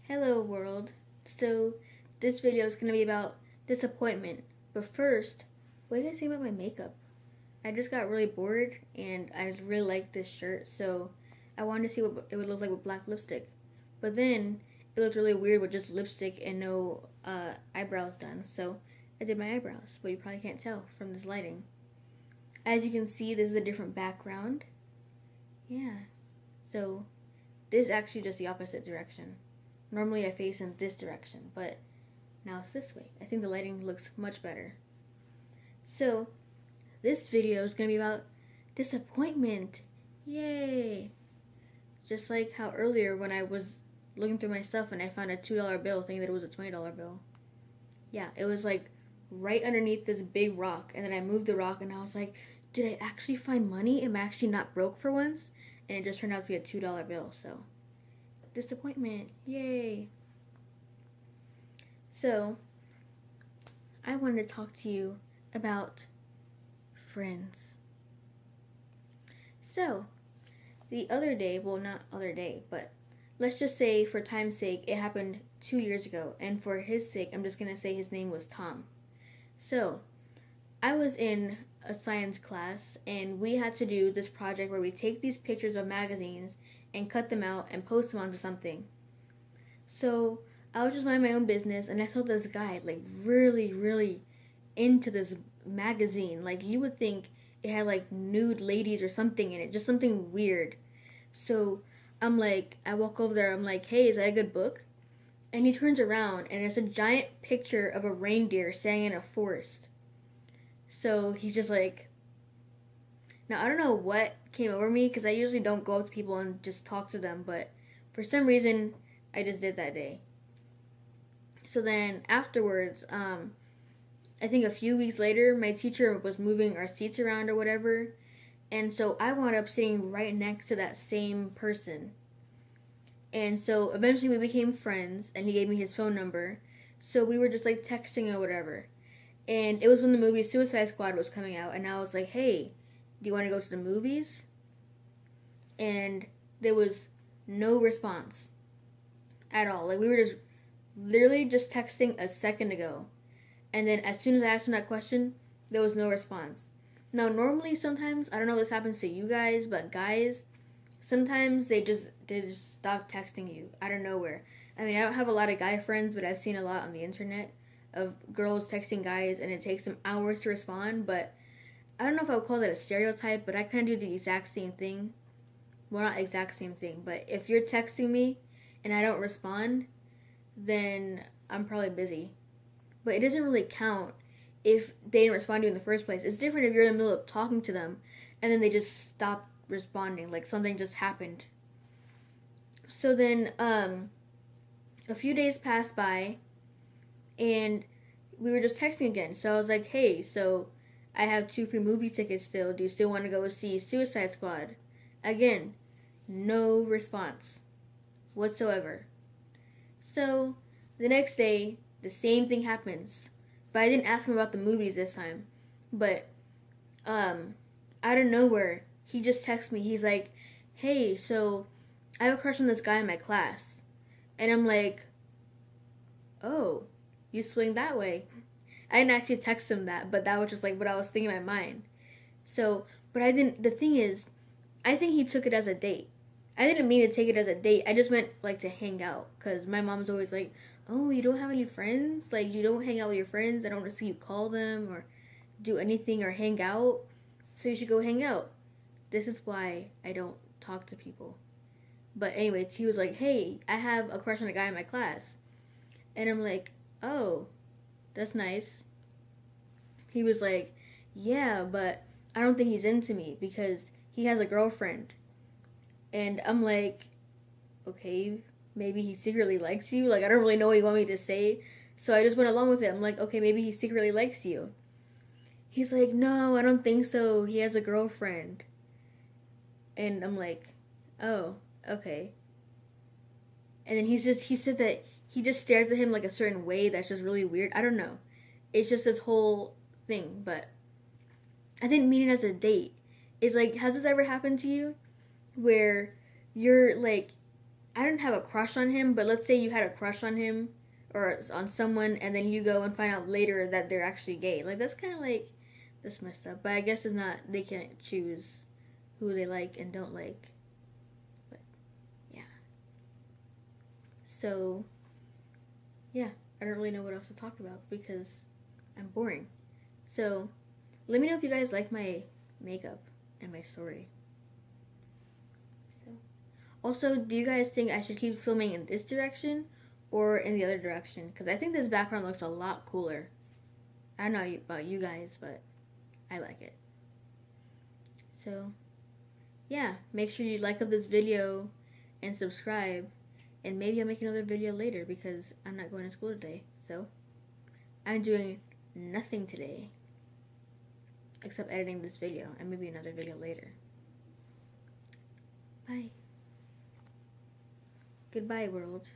Hello world. So this video is going to be about disappointment. But first, what do you guys think about my makeup? I just got really bored and I really liked this shirt, so I wanted to see what it would look like with black lipstick. But then it looked really weird with just lipstick and no eyebrows done. So I did my eyebrows, but you probably can't tell from this lighting. As you can see, this is a different background. Yeah. So this is actually just the opposite direction. Normally I face in this direction, but now it's this way. I think the lighting looks much better. So, this video is going to be about disappointment. Yay! Just like how earlier when I was looking through my stuff and I found a $2 bill thinking that it was a $20 bill. Yeah, it was like right underneath this big rock, and then I moved the rock and I was like, did I actually find money? Am I actually not broke for once? And it just turned out to be a $2 bill, so disappointment. Yay. So, I wanted to talk to you about friends. So, the other day, well, not other day, but let's just say for time's sake, it happened 2 years ago, and for his sake, I'm just going to say his name was Tom. So, I was in a science class, and we had to do this project where we take these pictures of magazines and cut them out and post them onto something. So I was just minding my own business, and I saw this guy like really into this magazine. Like you would think it had like nude ladies or something in it, just something weird. So I walk over there, I'm like, hey, is that a good book? And he turns around and it's a giant picture of a reindeer standing in a forest. So he's just like, now I don't know what came over me because I usually don't go up to people and just talk to them, but for some reason I just did that day. So then afterwards, I think a few weeks later, my teacher was moving our seats around or whatever, and so I wound up sitting right next to that same person. And so eventually we became friends, and he gave me his phone number, so we were just like texting or whatever. And it was when the movie Suicide Squad was coming out, and I was like, hey, do you want to go to the movies? And there was no response at all. Like, we were just literally just texting a second ago. And then as soon as I asked him that question, there was no response. Now, normally sometimes, I don't know if this happens to you guys, but guys, sometimes they just stop texting you out of nowhere. I mean, I don't have a lot of guy friends, but I've seen a lot on the internet of girls texting guys and it takes them hours to respond, but I don't know if I would call that a stereotype, but I kind of do the exact same thing. Well, not exact same thing, but if you're texting me and I don't respond, then I'm probably busy. But it doesn't really count if they didn't respond to you in the first place. It's different if you're in the middle of talking to them and then they just stop responding, like something just happened. So then a few days passed by and we were just texting again. So I was like, hey, so I have 2 free movie tickets still. Do you still want to go see Suicide Squad? Again, no response whatsoever. So the next day, the same thing happens. But I didn't ask him about the movies this time. But out of nowhere, he just texts me. He's like, hey, so I have a crush on this guy in my class. And I'm like, oh, you swing that way. I didn't actually text him that, but that was just like what I was thinking in my mind. So, but I didn't, the thing is, I think he took it as a date. I didn't mean to take it as a date. I just meant like to hang out. Because my mom's always like, oh, you don't have any friends? Like, you don't hang out with your friends? I don't want to see you call them or do anything or hang out. So you should go hang out. This is why I don't talk to people. But anyways, he was like, hey, I have a crush on a guy in my class. And I'm like, oh, that's nice. He was like, yeah, but I don't think he's into me because he has a girlfriend. And I'm like, okay, maybe he secretly likes you. Like, I don't really know what you want me to say. So I just went along with it. I'm like, okay, maybe he secretly likes you. He's like, no, I don't think so. He has a girlfriend. And I'm like, oh, okay. And then he said that he just stares at him like a certain way that's just really weird. I don't know. It's just this whole thing, but I didn't mean it as a date. It's like, has this ever happened to you? Where you're like, I didn't have a crush on him, but let's say you had a crush on him or on someone, and then you go and find out later that they're actually gay. Like, that's kind of like, that's messed up. But I guess it's not, they can't choose who they like and don't like. But, yeah. So, yeah, I don't really know what else to talk about because I'm boring. So, let me know if you guys like my makeup and my story. So, also, do you guys think I should keep filming in this direction or in the other direction? Because I think this background looks a lot cooler. I don't know about you guys, but I like it. So, yeah, make sure you like up this video and subscribe. And maybe I'll make another video later because I'm not going to school today. So, I'm doing nothing today except editing this video and maybe another video later. Bye. Goodbye, world.